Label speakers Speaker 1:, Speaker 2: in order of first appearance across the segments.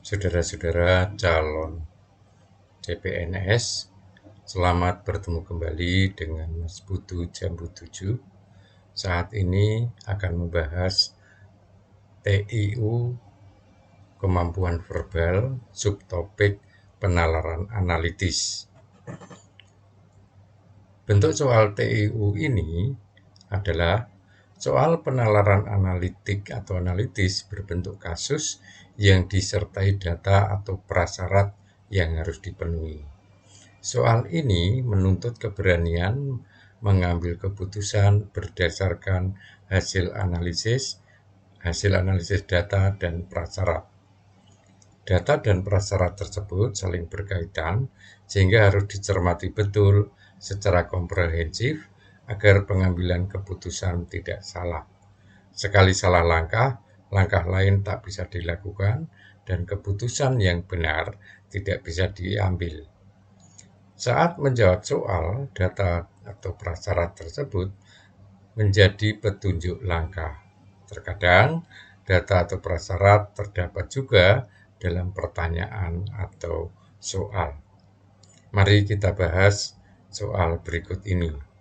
Speaker 1: Saudara-saudara calon CPNS, selamat bertemu kembali dengan Mas Putu Jambu 7. Saat ini akan membahas TIU Kemampuan Verbal, subtopik penalaran analitis. Bentuk soal TIU ini adalah soal penalaran analitik atau analitis berbentuk kasus yang disertai data atau prasyarat yang harus dipenuhi. Soal ini menuntut keberanian mengambil keputusan berdasarkan hasil analisis data dan prasyarat. Data dan prasyarat tersebut saling berkaitan sehingga harus dicermati betul secara komprehensif agar pengambilan keputusan tidak salah. Sekali salah langkah, langkah lain tak bisa dilakukan dan keputusan yang benar tidak bisa diambil. Saat menjawab soal, data atau prasyarat tersebut menjadi petunjuk langkah. Terkadang, data atau prasyarat terdapat juga dalam pertanyaan atau soal. Mari kita bahas soal berikut ini.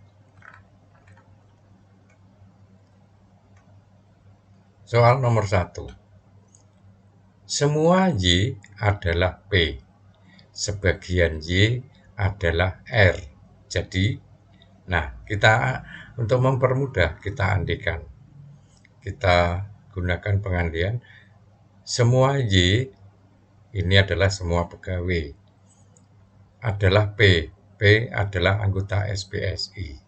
Speaker 1: Soal nomor 1. Semua Y adalah P. Sebagian Y adalah R. Jadi, kita untuk mempermudah kita andikan. Kita gunakan pengandian semua Y ini adalah semua pegawai. Adalah P. P adalah anggota SPSI.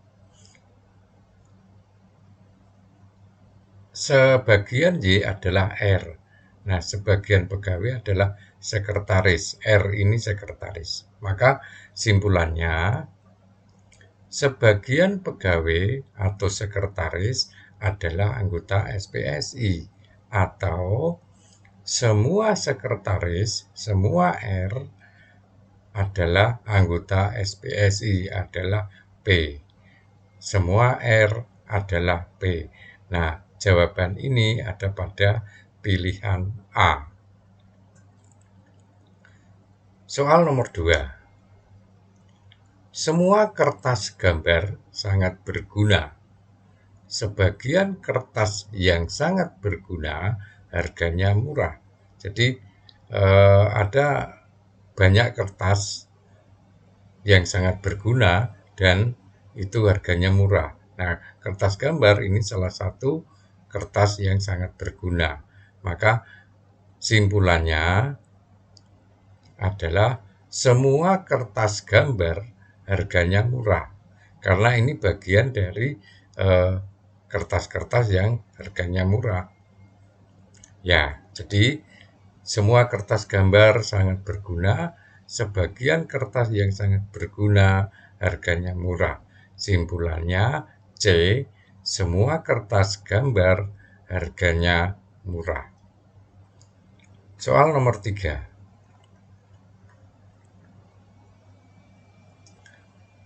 Speaker 1: Sebagian Y adalah R. Nah, sebagian pegawai adalah sekretaris. R ini sekretaris. Maka simpulannya, sebagian pegawai atau sekretaris adalah anggota SPSI. Atau semua sekretaris, semua R adalah anggota SPSI, adalah P. Semua R adalah P. Nah, jawaban ini ada pada pilihan A. Soal nomor 2. Semua kertas gambar sangat berguna. Sebagian kertas yang sangat berguna harganya murah. Jadi ada banyak kertas yang sangat berguna dan itu harganya murah. Nah, kertas gambar ini salah satu kertas yang sangat berguna. Maka simpulannya adalah semua kertas gambar harganya murah. Karena ini bagian dari kertas-kertas yang harganya murah. Ya, jadi semua kertas gambar sangat berguna, sebagian kertas yang sangat berguna harganya murah. Simpulannya C, semua kertas gambar harganya murah. Soal nomor 3.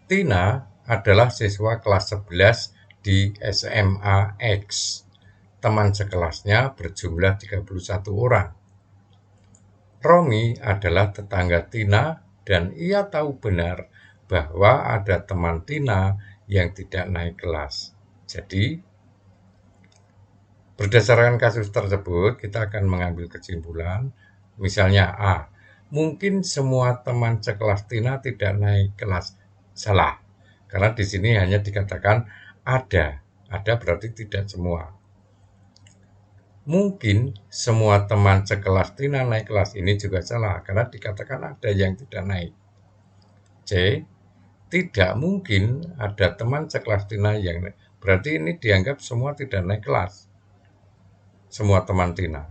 Speaker 1: Tina adalah siswa kelas 11 di SMA X. Teman sekelasnya berjumlah 31 orang. Romi adalah tetangga Tina dan ia tahu benar bahwa ada teman Tina yang tidak naik kelas. Jadi, berdasarkan kasus tersebut, kita akan mengambil kesimpulan. Misalnya A, mungkin semua teman sekelas Tina tidak naik kelas. Salah, karena di sini hanya dikatakan ada. Ada berarti tidak semua. Mungkin semua teman sekelas Tina naik kelas, ini juga salah karena dikatakan ada yang tidak naik. C, tidak mungkin ada teman sekelas Tina yang naik. Berarti ini dianggap semua tidak naik kelas. Semua teman Tina.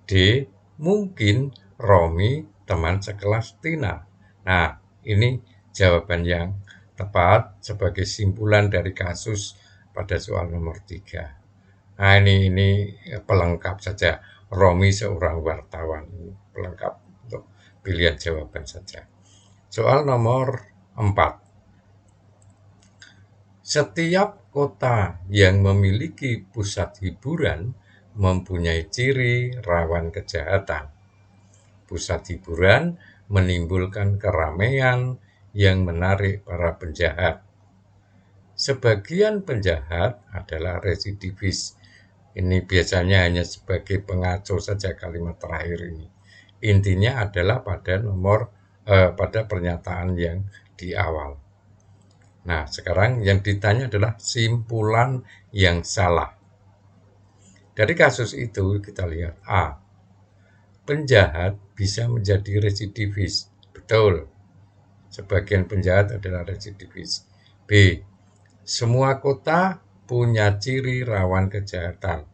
Speaker 1: D, mungkin Romi teman sekelas Tina. Nah, ini jawaban yang tepat sebagai simpulan dari kasus pada soal nomor 3. Nah, ini pelengkap saja. Romi seorang wartawan. Pelengkap untuk pilihan jawaban saja. Soal nomor 4. Setiap kota yang memiliki pusat hiburan mempunyai ciri rawan kejahatan. pusat hiburan menimbulkan keramaian yang menarik para penjahat. Sebagian penjahat adalah residivis. Ini biasanya hanya sebagai pengaco saja kalimat terakhir ini. Intinya adalah pada pernyataan yang di awal. Nah, sekarang yang ditanya adalah simpulan yang salah. Dari kasus itu kita lihat A. Penjahat bisa menjadi residivis. Betul. Sebagian penjahat adalah residivis. B. Semua kota punya ciri rawan kejahatan.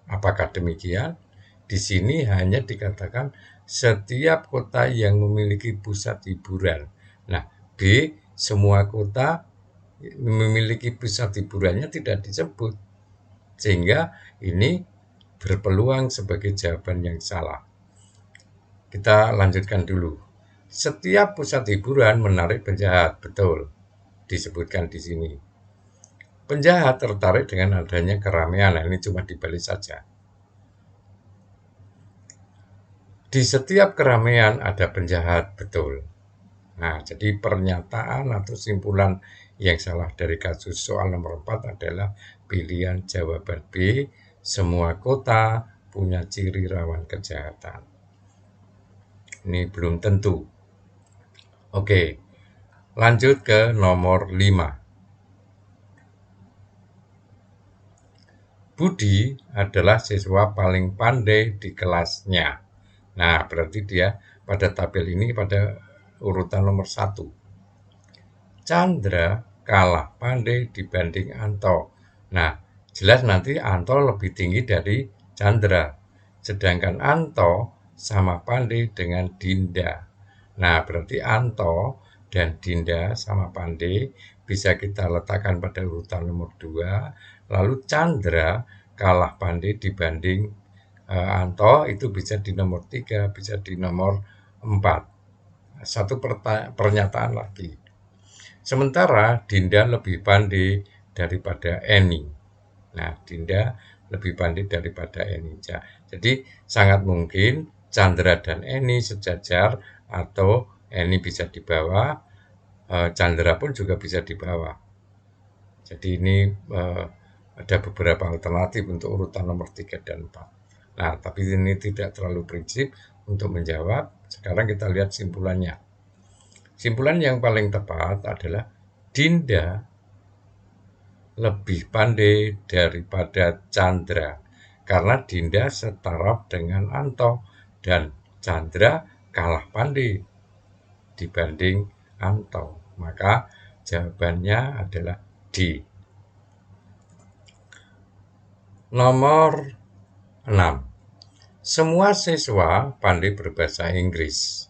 Speaker 1: Apakah demikian? Di sini hanya dikatakan setiap kota yang memiliki pusat hiburan. Nah, B. Semua kota memiliki pusat hiburannya tidak disebut. Sehingga ini berpeluang sebagai jawaban yang salah. Kita lanjutkan dulu. Setiap pusat hiburan menarik penjahat, betul. Disebutkan di sini. Penjahat tertarik dengan adanya keramaian. Nah, ini cuma dibalik saja. Di setiap keramaian ada penjahat, betul. Nah, jadi pernyataan atau simpulan yang salah dari kasus soal nomor 4 adalah pilihan jawaban B. Semua kota punya ciri rawan kejahatan. Ini belum tentu. Oke, lanjut ke nomor 5. Budi adalah siswa paling pandai di kelasnya. Nah, berarti dia pada tabel ini pada urutan nomor 1. Chandra kalah pandai dibanding Anto. Nah, jelas nanti Anto lebih tinggi dari Chandra. Sedangkan Anto sama pandai dengan Dinda. Nah, berarti Anto dan Dinda sama pandai bisa kita letakkan pada urutan nomor 2. Lalu Chandra kalah pandai dibanding Anto itu bisa di nomor 3, bisa di nomor 4. Satu pernyataan lagi. Sementara Dinda lebih pandai daripada Eni. Nah, Dinda lebih pandai daripada Eni. Jadi sangat mungkin Chandra dan Eni sejajar atau Eni bisa di bawah, Chandra pun juga bisa di bawah. Jadi ini ada beberapa alternatif untuk urutan nomor 3 dan 4. Nah, tapi ini tidak terlalu prinsip untuk menjawab. Sekarang kita lihat simpulannya. Simpulan yang paling tepat adalah Dinda lebih pandai daripada Chandra. Karena Dinda setaraf dengan Anto dan Chandra kalah pandai dibanding Anto. Maka jawabannya adalah D. Nomor 6. Semua siswa pandai berbahasa Inggris.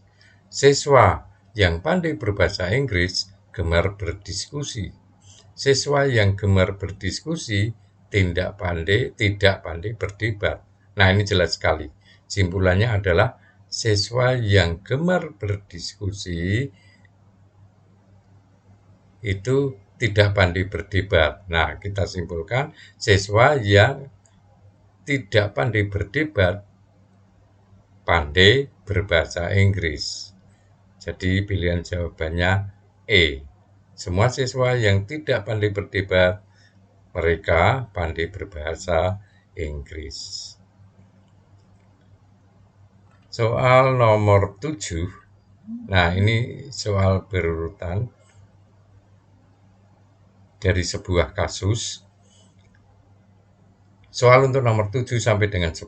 Speaker 1: Siswa yang pandai berbahasa Inggris gemar berdiskusi. Siswa yang gemar berdiskusi tidak pandai berdebat. Nah, ini jelas sekali. Simpulannya adalah siswa yang gemar berdiskusi itu tidak pandai berdebat. Nah, kita simpulkan siswa yang tidak pandai berdebat pandai berbahasa Inggris. Jadi pilihan jawabannya E. Semua siswa yang tidak pandai berdebat, mereka pandai berbahasa Inggris. Soal nomor 7. Nah, ini soal berurutan dari sebuah kasus. Soal untuk nomor 7 sampai dengan 10.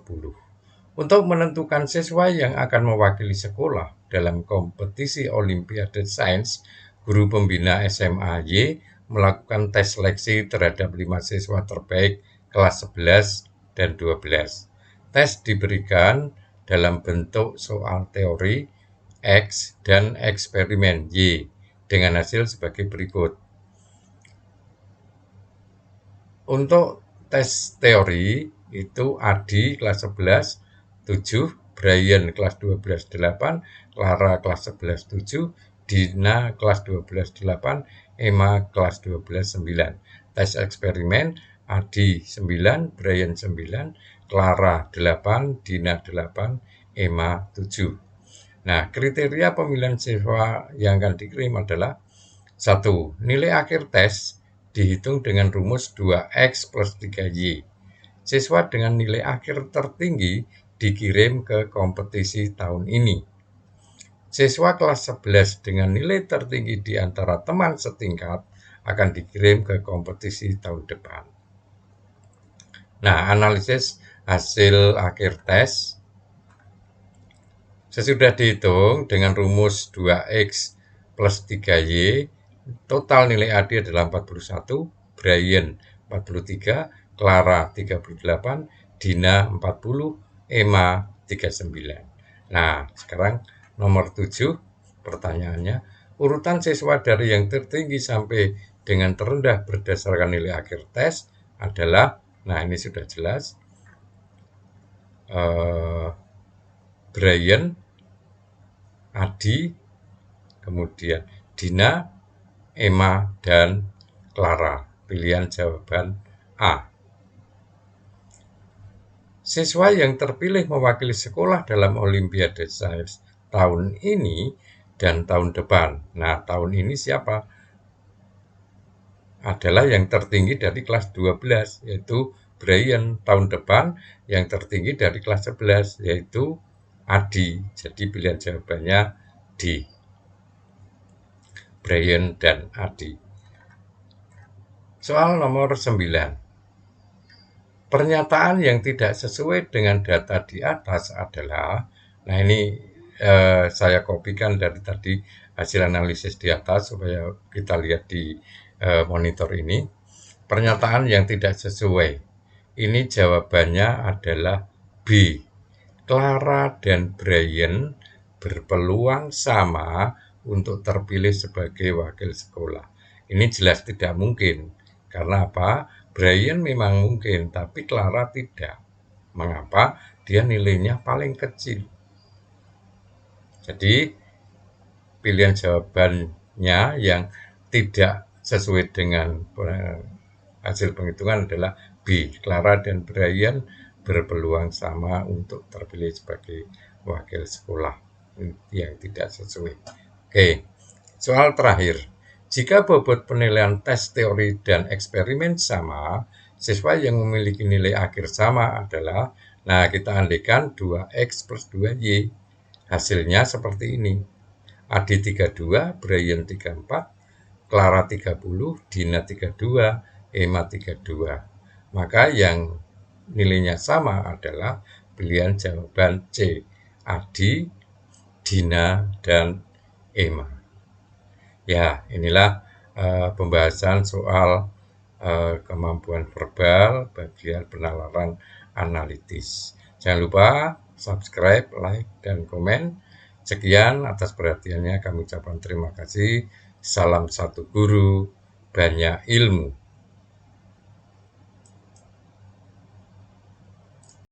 Speaker 1: Untuk menentukan siswa yang akan mewakili sekolah dalam kompetisi Olimpiade Sains, guru pembina SMA Y melakukan tes seleksi terhadap 5 siswa terbaik kelas 11 dan 12. Tes diberikan dalam bentuk soal teori X dan eksperimen Y dengan hasil sebagai berikut. Untuk tes teori itu Adi kelas 11 7, Brian kelas 12 8, Clara kelas 11 7, Dina kelas 12 8, Emma kelas 12 9. Tes eksperimen Adi 9, Brian 9, Clara 8, Dina 8, Emma 7. Nah, kriteria pemilihan siswa yang akan dikirim adalah 1. Nilai akhir tes dihitung dengan rumus 2x plus 3y. Siswa dengan nilai akhir tertinggi dikirim ke kompetisi tahun ini. Siswa kelas 11 dengan nilai tertinggi di antara teman setingkat akan dikirim ke kompetisi tahun depan. Nah, analisis hasil akhir tes sesudah dihitung dengan rumus 2x plus 3y, total nilai AD adalah 41, Brian 43, Clara 38, Dina 40, Emma 39. Nah, sekarang nomor 7 pertanyaannya, urutan siswa dari yang tertinggi sampai dengan terendah berdasarkan nilai akhir tes adalah, nah ini sudah jelas, Brian, Adi, kemudian Dina, Emma, dan Clara. Pilihan jawaban A. Siswa yang terpilih mewakili sekolah dalam Olimpiade Sains tahun ini dan tahun depan. Nah, tahun ini siapa? Adalah yang tertinggi dari kelas 12, yaitu Brian. Tahun depan yang tertinggi dari kelas 11, yaitu Adi. Jadi pilihan jawabannya D. Brian dan Adi. Soal nomor 9. Pernyataan yang tidak sesuai dengan data di atas adalah, nah ini saya kopikan dari tadi hasil analisis di atas supaya kita lihat di monitor ini. Pernyataan yang tidak sesuai, ini jawabannya adalah B. Clara dan Brian berpeluang sama untuk terpilih sebagai wakil sekolah. Ini jelas tidak mungkin. Karena apa? Brian memang mungkin, tapi Clara tidak. Mengapa? Dia nilainya paling kecil. Jadi, pilihan jawabannya yang tidak sesuai dengan hasil penghitungan adalah B. Clara dan Brian berpeluang sama untuk terpilih sebagai wakil sekolah yang tidak sesuai. Oke, soal terakhir. Jika bobot penilaian tes teori dan eksperimen sama, siswa yang memiliki nilai akhir sama adalah, nah kita andaikan 2x plus 2y. Hasilnya seperti ini. Adi 32, Brian 34, Clara 30, Dina 32, Emma 32. Maka yang nilainya sama adalah pilihan jawaban C. Adi, Dina, dan Emma. Ya, inilah pembahasan soal kemampuan verbal bagian penalaran analitis. Jangan lupa subscribe, like, dan komen. Sekian atas perhatiannya, kami ucapkan terima kasih. Salam satu guru, banyak ilmu.